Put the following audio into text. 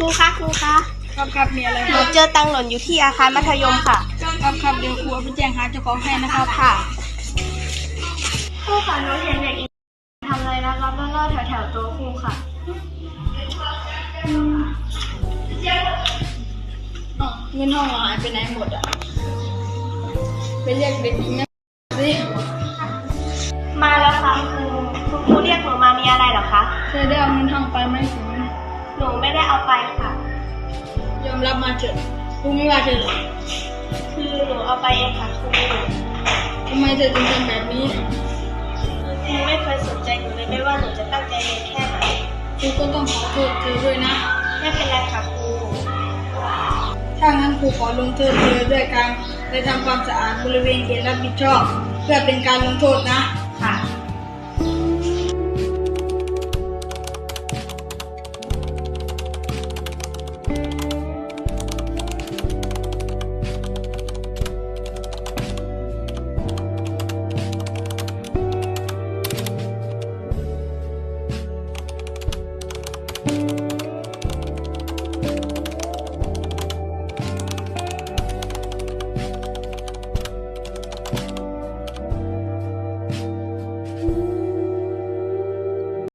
รูคะครูคะ ครับมีอะไร หนูเจอตังค์หล่นอยู่ที่อาคารมัธยมค่ะ ครับเดี๋ยวครูไปแจ้งหาเจ้าของให้นะครับ ค่ะครูค่ะหนูเห็นเด็กทำอะไรนะครับแล้วก็แถวตัวครูค่ะ เงินห้องเราหายไปไหนหมดอ่ะไปเรียกเด็กหญิงนะสิ มาแล้วค่ะคุณครูเรียกหนูมามีอะไรเหรอคะ เธอได้เอาเงินห้องไปไหมสิ หนูไม่ได้เอาไปค่ะ ยอมรับมาเถอะครูไม่ว่าเธอหรอก คือหนูเอาไปเองค่ะครู ทำไมเธอถึงทำแบบนี้ ครูไม่เคยสนใจหนูเลยไม่ว่าหนูจะตั้งใจเรียนแค่ไหน ครูก็ต้องขอโทษเธอด้วยนะ ไม่เป็นไรค่ะครู ถ้างั้นครูขอลงโทษเธอด้วยการไปทำความสะอาดบริเวณเขตรับผิดชอบ เพื่อเป็นการลงโทษนะ ค่ะ